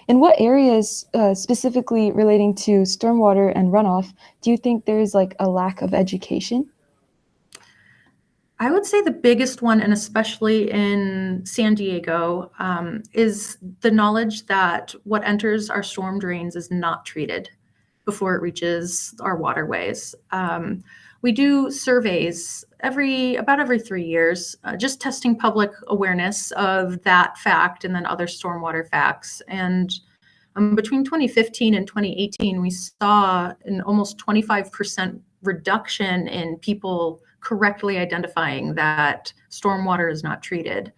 In what areas, specifically relating to stormwater and runoff, do you think there's like a lack of education? I would say the biggest one, and especially in San Diego, is the knowledge that what enters our storm drains is not treated before it reaches our waterways. We do surveys about every 3 years, just testing public awareness of that fact and then other stormwater facts. And between 2015 and 2018, we saw an almost 25% reduction in people correctly identifying that stormwater is not treated.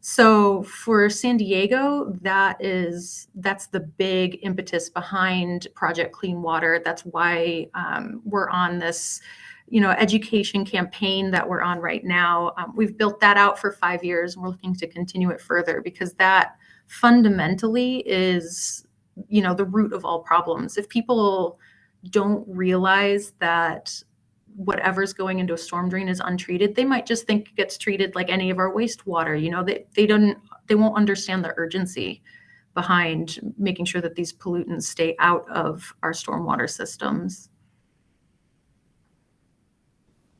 So for San Diego, that's the big impetus behind Project Clean Water. That's why we're on this, education campaign that we're on right now. We've built that out for 5 years, and we're looking to continue it further because that fundamentally is, the root of all problems. If people don't realize that whatever's going into a storm drain is untreated, they might just think it gets treated like any of our wastewater. They won't understand the urgency behind making sure that these pollutants stay out of our stormwater systems.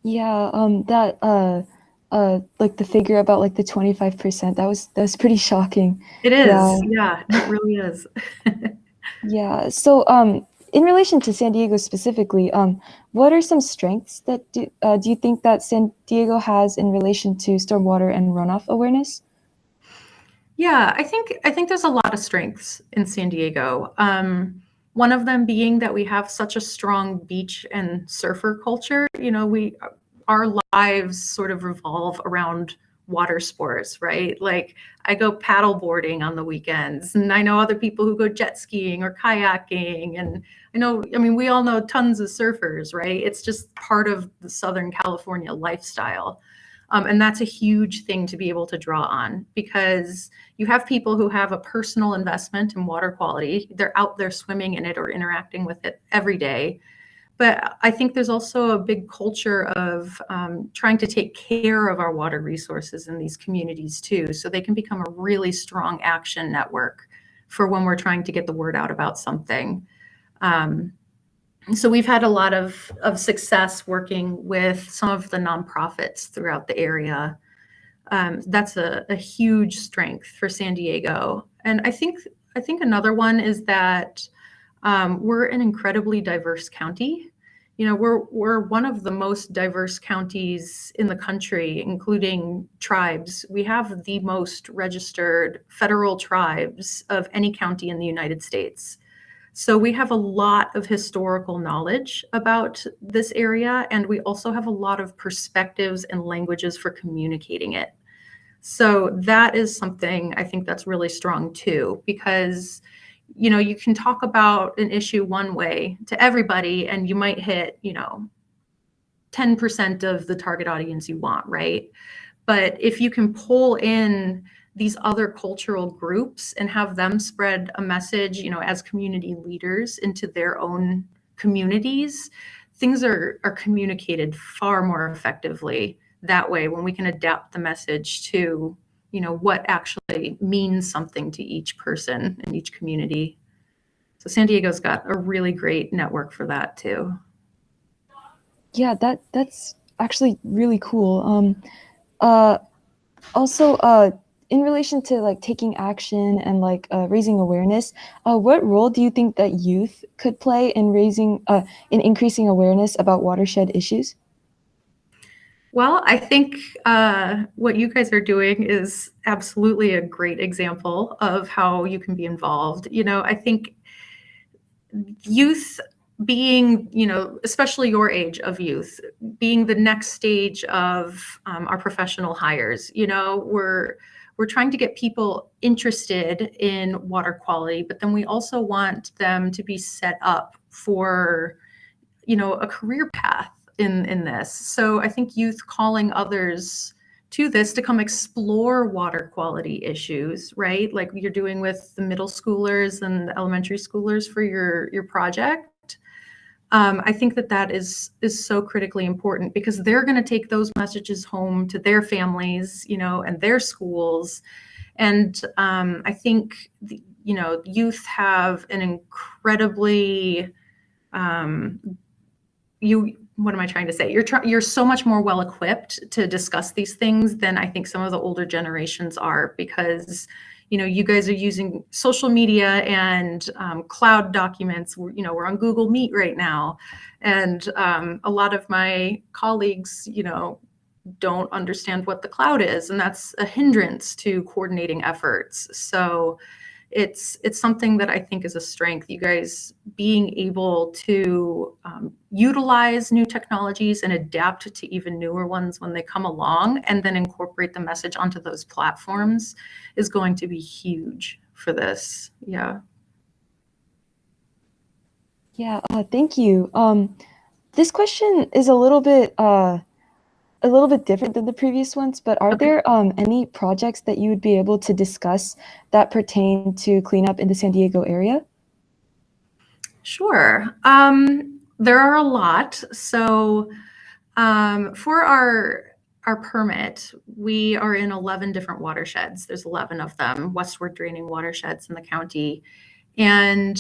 Yeah, like the figure about like the 25%, that was pretty shocking. It Yeah. is. Yeah, it really is. Yeah. So, in relation to San Diego specifically, what are some strengths that do you think that San Diego has in relation to stormwater and runoff awareness? Yeah, I think there's a lot of strengths in San Diego. One of them being that we have such a strong beach and surfer culture. Our lives sort of revolve around water sports, right? Like I go paddle boarding on the weekends, and I know other people who go jet skiing or kayaking, and we all know tons of surfers, right? It's just part of the Southern California lifestyle. And that's a huge thing to be able to draw on because you have people who have a personal investment in water quality. They're out there swimming in it or interacting with it every day. But I think there's also a big culture of trying to take care of our water resources in these communities too, so they can become a really strong action network for when we're trying to get the word out about something. So we've had a lot of success working with some of the nonprofits throughout the area. That's a huge strength for San Diego. And I think another one is that we're an incredibly diverse county. We're one of the most diverse counties in the country, including tribes. We have the most registered federal tribes of any county in the United States. So we have a lot of historical knowledge about this area, and we also have a lot of perspectives and languages for communicating it. So that is something I think that's really strong too, because you can talk about an issue one way to everybody and you might hit 10% of the target audience you want, right? But if you can pull in these other cultural groups and have them spread a message, as community leaders into their own communities, things are communicated far more effectively that way when we can adapt the message to what actually means something to each person in each community. So San Diego's got a really great network for that too. Yeah, that's actually really cool. Also, in relation to like taking action and like raising awareness, what role do you think that youth could play in increasing awareness about watershed issues? Well, I think what you guys are doing is absolutely a great example of how you can be involved. I think youth being, especially your age of youth, being the next stage of our professional hires, we're trying to get people interested in water quality, but then we also want them to be set up for, a career path in this. So I think youth calling others to this to come explore water quality issues, right? Like you're doing with the middle schoolers and the elementary schoolers for your project. I think that is so critically important because they're going to take those messages home to their families, and their schools. And I think youth have an incredibly what am I trying to say? You're so much more well equipped to discuss these things than I think some of the older generations are, because you guys are using social media and cloud documents. We're on Google Meet right now, and a lot of my colleagues don't understand what the cloud is, and that's a hindrance to coordinating efforts. So it's something that I think is a strength. You guys being able to utilize new technologies and adapt to even newer ones when they come along, and then incorporate the message onto those platforms is going to be huge for this. Yeah. Yeah, thank you. This question is a little bit different than the previous ones, but are Okay. there any projects that you would be able to discuss that pertain to cleanup in the San Diego area? Sure. There are a lot. So for our permit, we are in 11 different watersheds. There's 11 of them, westward draining watersheds in the county. And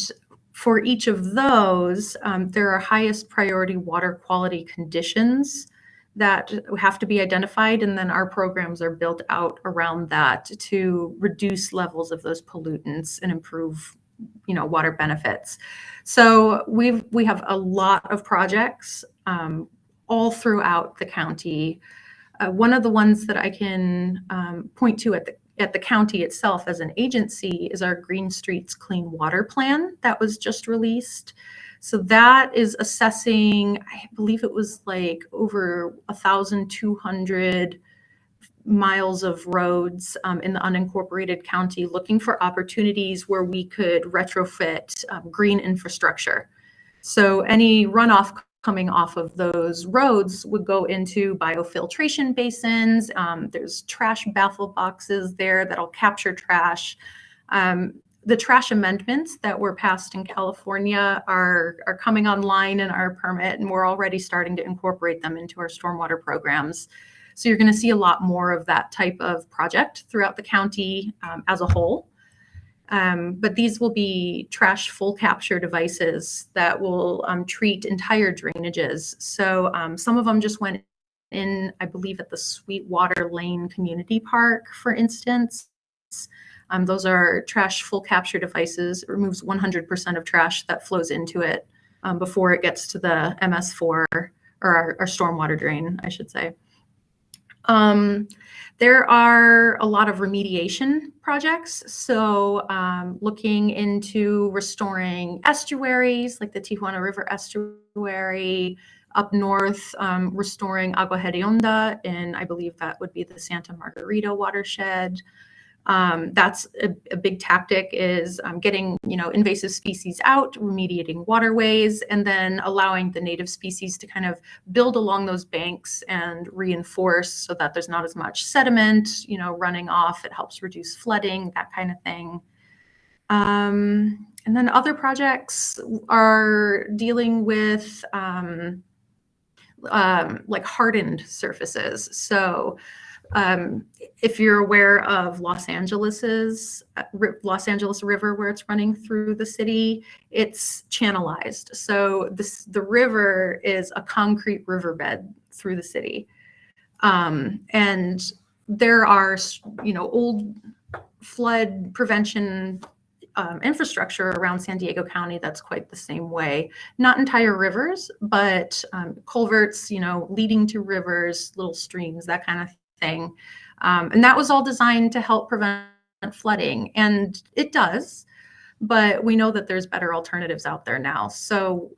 for each of those, there are highest priority water quality conditions that have to be identified, and then our programs are built out around that to reduce levels of those pollutants and improve water benefits. So we have a lot of projects all throughout the county. One of the ones that I can point to at the county itself as an agency is our Green Streets Clean Water Plan that was just released. So that is assessing, I believe it was like over 1,200 miles of roads in the unincorporated county, looking for opportunities where we could retrofit green infrastructure. So any runoff coming off of those roads would go into biofiltration basins. There's trash baffle boxes there that'll capture trash. The trash amendments that were passed in California are coming online in our permit, and we're already starting to incorporate them into our stormwater programs. So you're going to see a lot more of that type of project throughout the county as a whole. But these will be trash full capture devices that will treat entire drainages. So some of them just went in, I believe, at the Sweetwater Lane Community Park, for instance. Those are trash full capture devices. It removes 100% of trash that flows into it before it gets to the MS4, or our stormwater drain, I should say. There are a lot of remediation projects. So looking into restoring estuaries like the Tijuana River estuary, up north, restoring Agua Hedionda, and I believe that would be the Santa Margarita watershed. That's a big tactic, is getting invasive species out, remediating waterways, and then allowing the native species to kind of build along those banks and reinforce so that there's not as much sediment running off. It helps reduce flooding, that kind of thing. And then other projects are dealing with like hardened surfaces. So if you're aware of Los Angeles River, where it's running through the city, it's channelized. So the river is a concrete riverbed through the city. And there are, old flood prevention infrastructure around San Diego County that's quite the same way. Not entire rivers, but culverts, leading to rivers, little streams, that kind of thing. And that was all designed to help prevent flooding, and it does, but we know that there's better alternatives out there now. So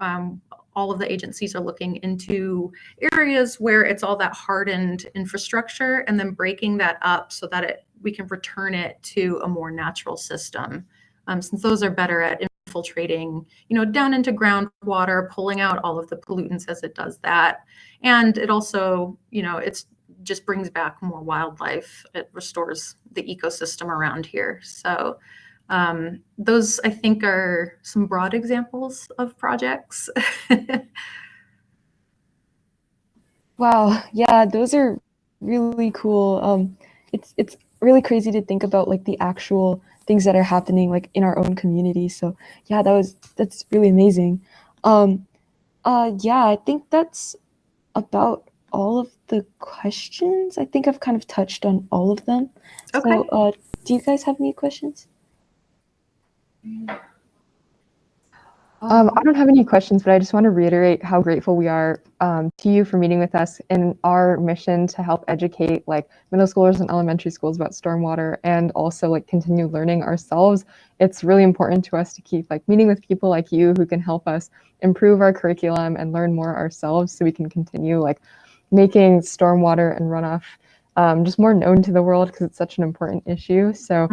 all of the agencies are looking into areas where it's all that hardened infrastructure, and then breaking that up so that we can return it to a more natural system. Since those are better at infiltrating, down into groundwater, pulling out all of the pollutants as it does that. And it also, it's just brings back more wildlife. It restores the ecosystem around here. So those, I think, are some broad examples of projects. Wow, yeah, those are really cool. It's really crazy to think about like the actual things that are happening like in our own community. So yeah, that's really amazing. Yeah, I think that's about all of the questions. I think I've kind of touched on all of them. Okay. So do you guys have any questions? I don't have any questions, but I just want to reiterate how grateful we are to you for meeting with us in our mission to help educate like middle schoolers and elementary schools about stormwater and also like continue learning ourselves. It's really important to us to keep like meeting with people like you who can help us improve our curriculum and learn more ourselves so we can continue like making stormwater and runoff just more known to the world because it's such an important issue. So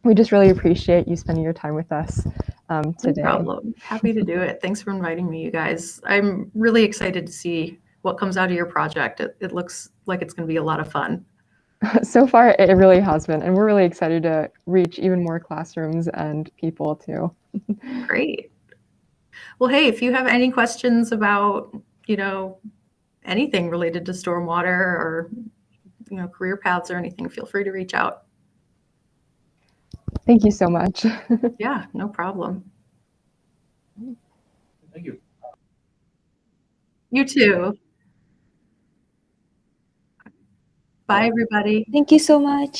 we just really appreciate you spending your time with us today. No problem. Happy to do it. Thanks for inviting me, you guys. I'm really excited to see what comes out of your project. It looks like it's going to be a lot of fun. So far, it really has been, and we're really excited to reach even more classrooms and people too. Great. Well, hey, if you have any questions about, anything related to stormwater or, career paths or anything, feel free to reach out. Thank you so much. Yeah, no problem. Thank you. You too. Bye, everybody. Thank you so much.